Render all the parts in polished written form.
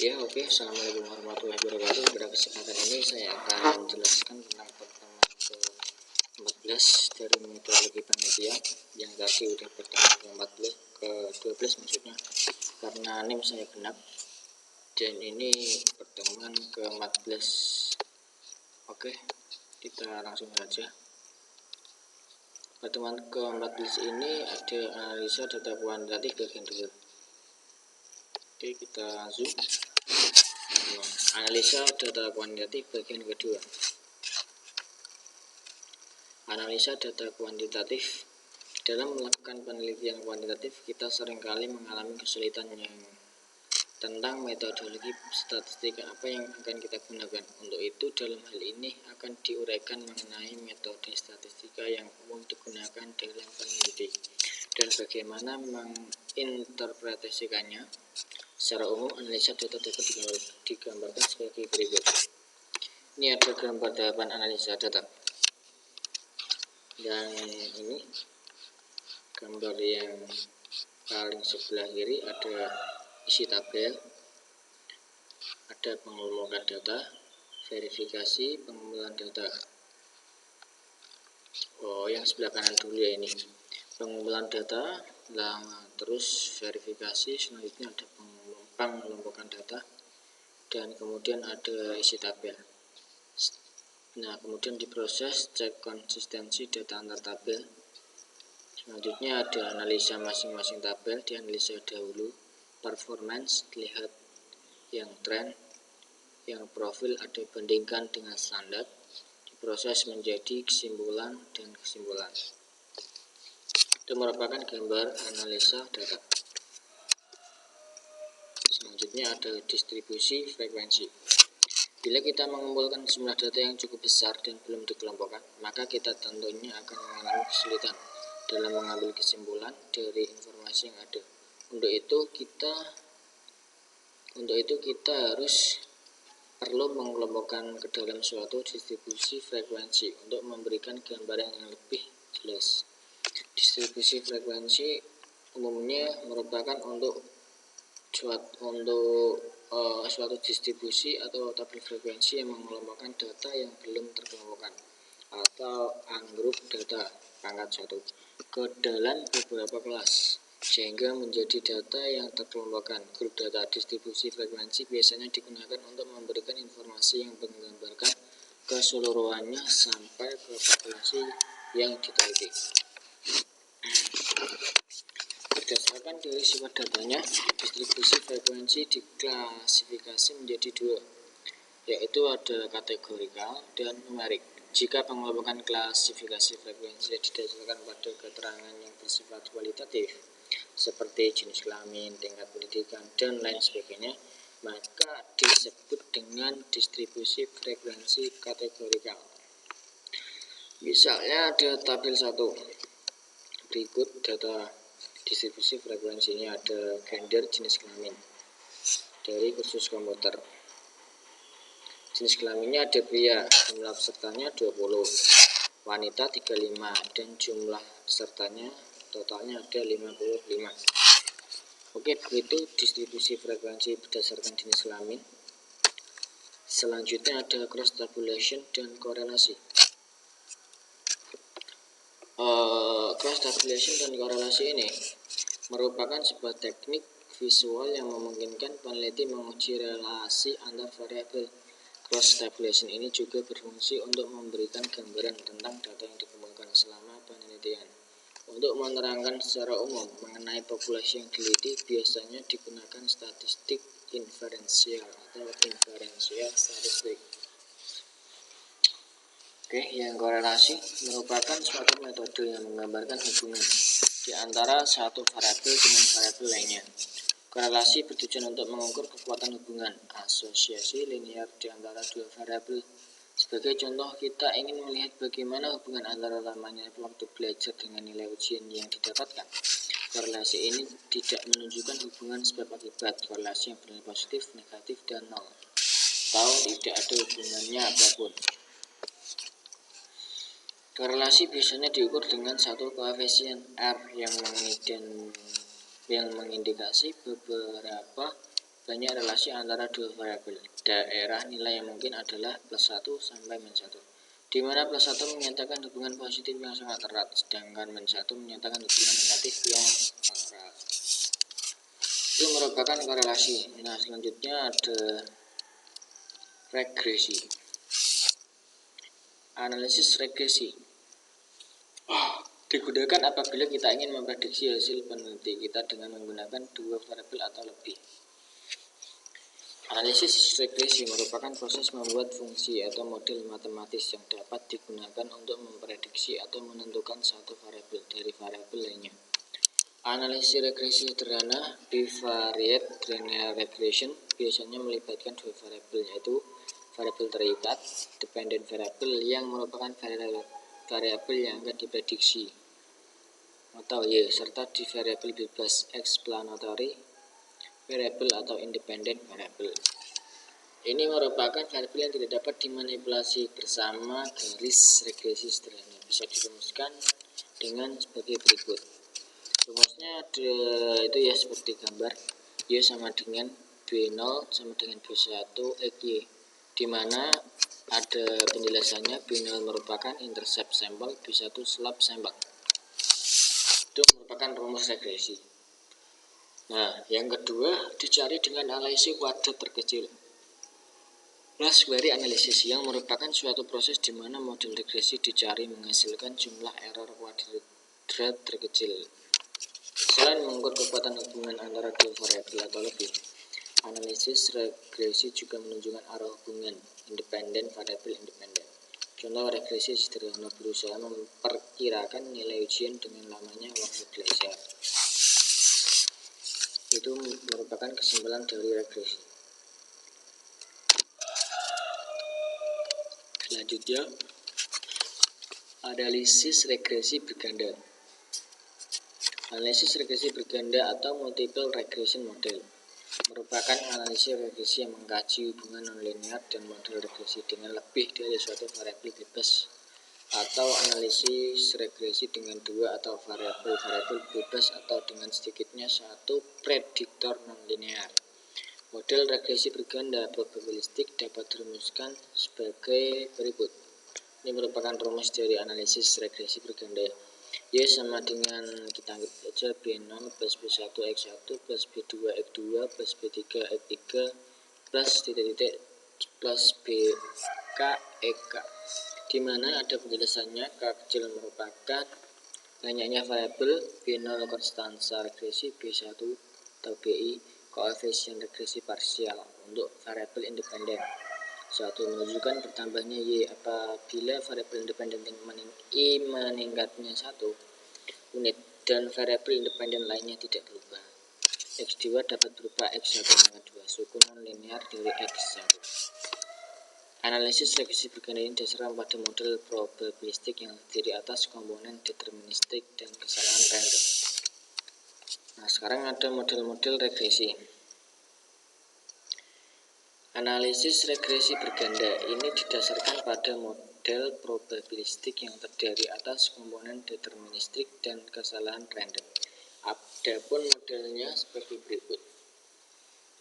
Ya, oke. Assalamualaikum warahmatullahi wabarakatuh. Pada kesempatan ini saya akan menjelaskan tentang pertemuan ke-14 dari metodologi penelitian yang tadi udah pertemuan ke-14 ke-12 maksudnya, karena NIM saya genap, dan ini pertemuan ke-14. Oke, kita langsung saja. Pertemuan ke-14 ini ada analisa data kuantitatif bagian 2. Oke, kita zoom. Analisa data kuantitatif bagian kedua. Analisa data kuantitatif. Dalam melakukan penelitian kuantitatif, kita seringkali mengalami kesulitan yang tentang metodologi statistika apa yang akan kita gunakan. Untuk itu, dalam hal ini akan diuraikan mengenai metode statistika yang umum digunakan dalam peneliti dan bagaimana menginterpretasikannya. Secara umum, analisa data dapat digambarkan sebagai berikut. Ini ada gambar tahapan analisa data. Dan ini gambar yang paling sebelah kiri ada isi tabel, ada pengelompokan data, verifikasi, pengumpulan data. Yang sebelah kanan dulu ya, ini pengumpulan data, terus verifikasi, selanjutnya ada pengelompokan data, dan kemudian ada isi tabel. Nah, kemudian diproses, cek konsistensi data antar tabel. Selanjutnya ada analisa masing-masing tabel, dianalisa dahulu. Performance, lihat yang tren, yang profil ada bandingkan dengan standar. Diproses menjadi kesimpulan dan kesimpulan. Itu merupakan gambar analisa data. Selanjutnya ada distribusi frekuensi. Bila kita mengumpulkan jumlah data yang cukup besar dan belum dikelompokkan, maka kita tentunya akan mengalami kesulitan dalam mengambil kesimpulan dari informasi yang ada. Untuk itu kita harus perlu mengelompokkan ke dalam suatu distribusi frekuensi untuk memberikan gambaran yang lebih jelas. Distribusi frekuensi umumnya merupakan untuk suatu distribusi atau tabel frekuensi yang mengelompokkan data yang belum terkelompokkan atau ungroup data pangkat 1 ke dalam beberapa kelas sehingga menjadi data yang terkelompokkan. Grup data distribusi frekuensi biasanya digunakan untuk memberikan informasi yang menggambarkan keseluruhannya sampai ke populasi yang diteliti. Berdasarkan dari sifat datanya, distribusi frekuensi diklasifikasi menjadi dua, yaitu ada kategorikal dan numerik. Jika pengelompokan klasifikasi frekuensi didasarkan pada keterangan yang bersifat kualitatif, seperti jenis kelamin, tingkat pendidikan, dan lain sebagainya, maka disebut dengan distribusi frekuensi kategorikal. Misalnya ada tabel 1. Berikut data distribusi frekuensinya, ada gender, jenis kelamin dari kursus komputer. Jenis kelaminnya ada pria, jumlah pesertanya 20, wanita 35, dan jumlah pesertanya totalnya ada 55. Oke, begitu distribusi frekuensi berdasarkan jenis kelamin. Selanjutnya ada cross tabulation dan korelasi. Cross tabulation dan korelasi ini merupakan sebuah teknik visual yang memungkinkan peneliti menguji relasi antar variabel. Cross tabulation ini juga berfungsi untuk memberikan gambaran tentang data yang dikumpulkan selama penelitian. Untuk menerangkan secara umum mengenai populasi yang diteliti, biasanya digunakan statistik inferensial atau inferensial statistik. Oke, yang korelasi merupakan suatu metode yang menggambarkan hubungan di antara satu variabel dengan variabel lainnya. Korelasi bertujuan untuk mengukur kekuatan hubungan asosiasi linear di antara dua variabel. Sebagai contoh, kita ingin melihat bagaimana hubungan antara lamanya waktu belajar dengan nilai ujian yang didapatkan. Korelasi ini tidak menunjukkan hubungan sebab akibat. Korelasi yang bernilai positif, negatif, dan nol, atau tidak ada hubungannya apapun. Korelasi biasanya diukur dengan satu koefisien R yang mengindikasi beberapa banyak relasi antara dua variabel. Daerah nilai yang mungkin adalah +1 sampai -1, di mana +1 menyatakan hubungan positif yang sangat erat, sedangkan -1 menyatakan hubungan negatif yang erat. Itu merupakan korelasi. Nah, selanjutnya ada regresi. Analisis regresi digunakan apabila kita ingin memprediksi hasil peneliti kita dengan menggunakan dua variabel atau lebih. Analisis regresi merupakan proses membuat fungsi atau model matematis yang dapat digunakan untuk memprediksi atau menentukan satu variabel dari variabel lainnya. Analisis regresi sederhana, bivariate linear regression, biasanya melibatkan dua variabel, yaitu variabel terikat, dependent variable, yang merupakan variabel yang akan diprediksi, atau Y, serta di variabel bebas explanatory variable atau independent variable. Ini merupakan variabel yang tidak dapat dimanipulasi bersama garis regresi sederhana. Bisa dirumuskan dengan sebagai berikut. Rumusnya ada itu ya seperti gambar. Y sama dengan B0 sama dengan B1 X Y, di mana ada penjelasannya. B0 merupakan intercept sampel, B1 slope sampel. Itu merupakan rumus regresi. Nah, yang kedua dicari dengan analisis kuadrat terkecil. Plus query analisis, yang merupakan suatu proses di mana model regresi dicari menghasilkan jumlah error kuadrat terkecil. Selain mengukur kekuatan hubungan antara dua variabel atau lebih, analisis regresi juga menunjukkan arah hubungan independen variabel independen. Contoh regresi sederhana berusaha memperkirakan nilai ujian dengan lamanya waktu belajar. Itu merupakan kesimpulan dari regresi. Selanjutnya, analisis regresi berganda. Analisis regresi berganda atau multiple regression model merupakan analisis regresi yang mengkaji hubungan nonlinear dan model regresi dengan lebih dari suatu variabel bebas, atau analisis regresi dengan dua atau variabel bebas atau dengan sedikitnya satu prediktor nonlinear. Model regresi berganda probabilistik dapat dirumuskan sebagai berikut. Ini merupakan rumus dari analisis regresi berganda. Y sama dengan, kita anggap saja B0 plus B1 X1 plus B2 X2 plus B3 X3 plus titik-titik plus BK EK, di mana ada penjelasannya. K kecil merupakan banyaknya variabel, B0 konstansa regresi, B1 atau BI koefisien regresi parsial untuk variabel independen. 1 menunjukkan bertambahnya Y apabila variabel independen I meningkatnya 1 unit dan variabel independen lainnya tidak berubah. X2 dapat berubah X1 dengan 2 suku non-linear dari X1. Analisis regresi berganda ini dasarkan pada model probabilistik yang terdiri atas komponen deterministik dan kesalahan random. Nah, sekarang ada model-model regresi. Analisis regresi berganda ini didasarkan pada model probabilistik yang terdiri atas komponen deterministik dan kesalahan random. Adapun modelnya sebagai berikut.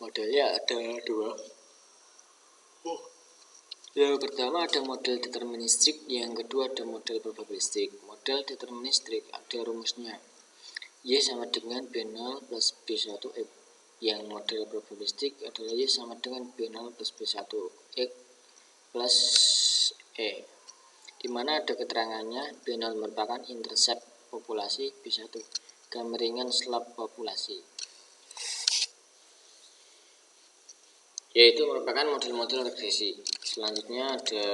Modelnya ada dua. Yang pertama ada model deterministik, yang kedua ada model probabilistik. Model deterministik ada rumusnya. Y sama dengan B0 plus B1 X. Yang model probabilistik adalah Y sama dengan B0 plus B1 X plus E, di mana ada keterangannya. B0 merupakan intercept populasi, B1 gambaran slope populasi, yaitu merupakan model-model regresi. Selanjutnya ada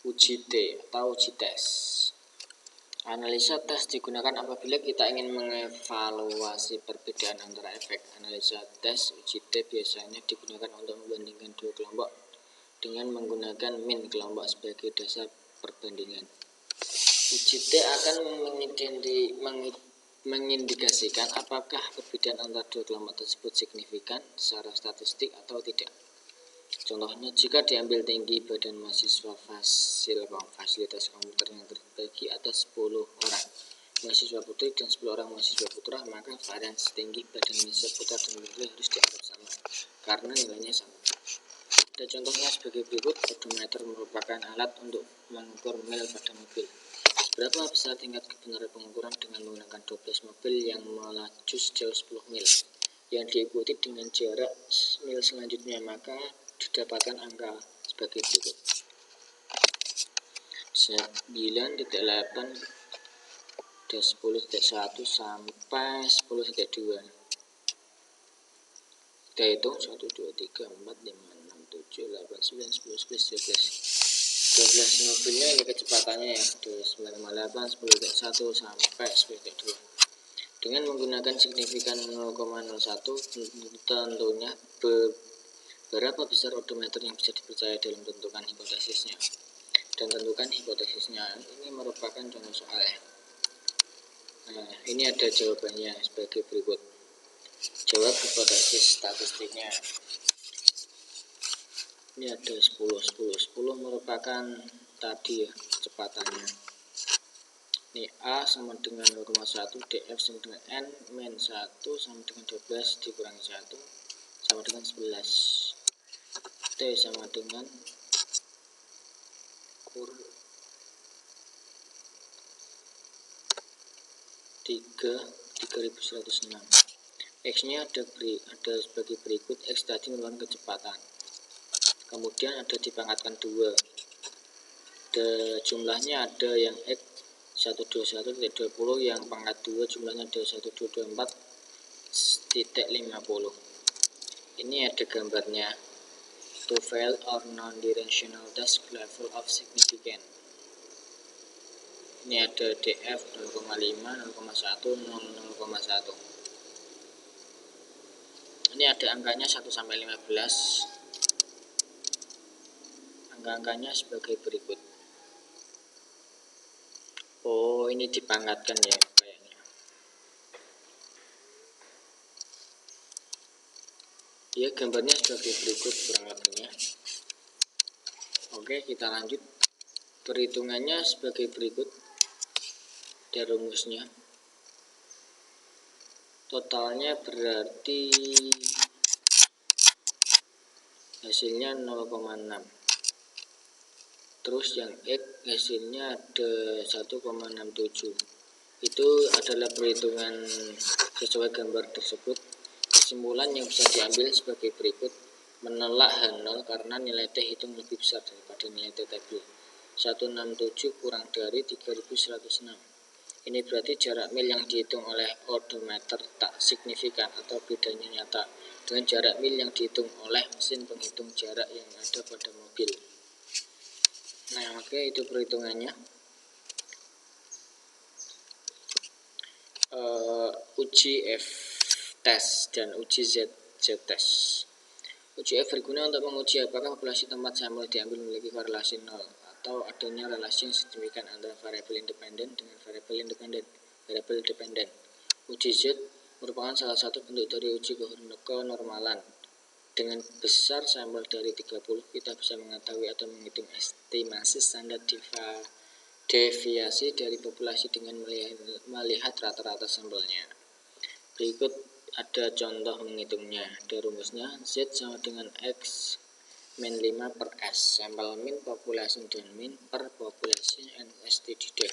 uji T atau uji tes. Analisa tes digunakan apabila kita ingin mengevaluasi perbedaan antara efek. Analisa tes uji T biasanya digunakan untuk membandingkan dua kelompok dengan menggunakan min kelompok sebagai dasar perbandingan. Uji T akan mengindikasikan apakah perbedaan antara dua kelompok tersebut signifikan secara statistik atau tidak. Contohnya, jika diambil tinggi badan mahasiswa fasilitas komputer yang terbagi atas 10 orang, mahasiswa putri dan 10 orang mahasiswa putra, maka varians tinggi badan mahasiswa putra dan putri harus dianggap sama karena nilainya sama. Ada contohnya sebagai berikut. Odometer merupakan alat untuk mengukur mil pada mobil. Seberapa besar tingkat kebenaran pengukuran dengan menggunakan 12 mobil yang melaju sejauh 10 mil yang diikuti dengan jarak mil selanjutnya, maka didapatkan angka sebagai berikut. 9.8 10.1 sampai 10.2. Kita hitung 1, 2, 3, 4, 5, 6, 7, 8, 9, 10, 11, 12 mobilnya ini kecepatannya ya, 9,8, 10.1 sampai 10.2. Dengan menggunakan signifikan 0,01 tentunya berapa besar odometer yang bisa dipercaya dalam tentukan hipotesisnya. Dan tentukan hipotesisnya ini merupakan contoh soal ya. Nah, ini ada jawabannya sebagai berikut. Jawab hipotesis statistiknya. Ini ada 10 merupakan tadi ya kecepatannya. Ini A sama dengan 0,1, DF sama dengan N min 1 sama dengan 12 dikurangi 1 sama dengan 11. T sama dengan 3106. X nya ada sebagai berikut. X tadi merupakan kecepatan, kemudian ada dipangkatkan 2, jumlahnya ada yang X 121.20 yang pangkat 2 jumlahnya ada 1224.50. Ini ada gambarnya, to fail or non-directional task level of significance. Ini ada DF 0,5, 0,1, 0,1. Ini ada angkanya 1 sampai 15. Angka-angkanya sebagai berikut. Oh, ini dipangkatkan ya kayaknya. Ya, gambarnya sebagai berikut kurang lebihnya. Oke, kita lanjut. Perhitungannya sebagai berikut. Ada rumusnya. Totalnya berarti hasilnya 0,6. Terus yang X hasilnya ada 1,67. Itu adalah perhitungan sesuai gambar tersebut. Kesimpulan yang bisa diambil sebagai berikut. Menolak H0 karena nilai T hitung lebih besar daripada nilai T tadi. 167 kurang dari 3106. Ini berarti jarak mil yang dihitung oleh odometer tak signifikan atau bedanya nyata dengan jarak mil yang dihitung oleh mesin penghitung jarak yang ada pada mobil. Nah, oke, itu perhitungannya. Uji F test dan uji Z test. Uji F berguna untuk menguji apakah populasi tempat sampel diambil memiliki korelasi 0 atau adanya relasi yang signifikan antara variabel independen dengan variabel dependen. Uji Z merupakan salah satu bentuk dari uji kenormalan. Dengan besar sampel dari 30, kita bisa mengetahui atau menghitung estimasi standar deviasi dari populasi dengan melihat rata-rata sampelnya. Berikut ada contoh menghitungnya. Ada rumusnya. Z sama dengan X min 5 per S. Sampel min, populasi dan min per populasi NST di def.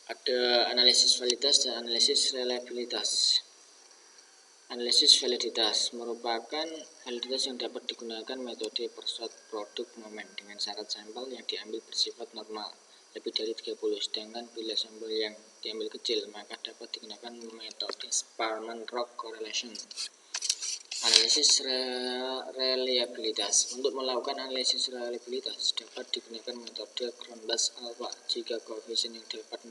Ada analisis validitas dan analisis reliabilitas. Analisis validitas merupakan validitas yang dapat digunakan metode persuat produk momen dengan syarat sampel yang diambil bersifat normal lebih dari 30, sedangkan bila sampel yang diambil kecil maka dapat digunakan metode Sparman-Rock correlation. Analisis reliabilitas. Untuk melakukan analisis reliabilitas dapat digunakan metode Cronbach's-Alpha. Jika koefisien yang dapat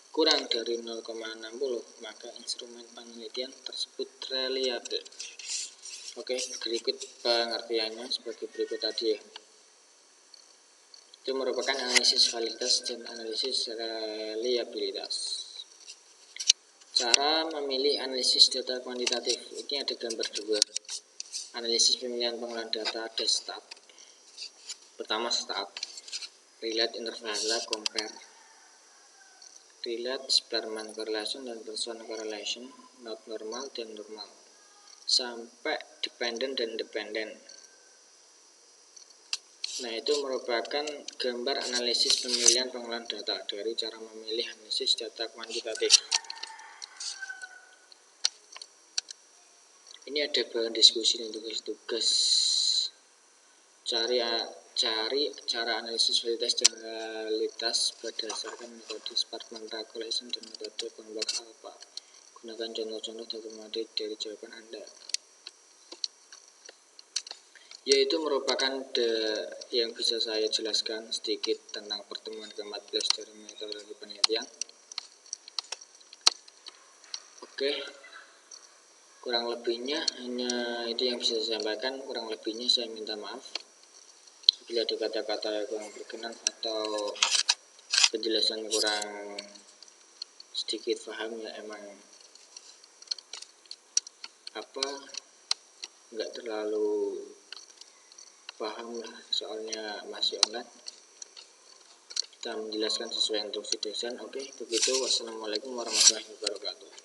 kurang dari 0,60 maka instrumen penelitian tersebut reliable. Oke, berikut pengertiannya sebagai berikut tadi ya. Itu merupakan analisis validitas dan analisis reliabilitas. Cara memilih analisis data kuantitatif. Ini ada gambar 2. Analisis pemilihan pengolahan data ada stat. Pertama stat, relate, interval, compare. relate, Spearman correlation, dan Pearson correlation, not normal dan normal, sampai dependent dan independent. Nah, itu merupakan gambar analisis pemilihan pengolahan data dari cara memilih analisis data kuantitatif. Ini ada bahan diskusi dan tugas-tugas. Cari cara analisis validitas dan realitas berdasarkan metode Spearman correlation dan metode pengembang alpha. Gunakan contoh-contoh data matematik dari jawaban Anda. Yaitu merupakan yang bisa saya jelaskan sedikit tentang pertemuan ke-14 dari metodologi penelitian. Oke, kurang lebihnya hanya itu yang bisa saya sampaikan. Kurang lebihnya saya minta maaf bila ada kata-kata yang kurang berkenan atau penjelasan kurang sedikit paham, ya emang nggak terlalu paham lah, soalnya masih online. Kita menjelaskan sesuai instruksi dosen. Oke, begitu. Wassalamualaikum warahmatullahi wabarakatuh.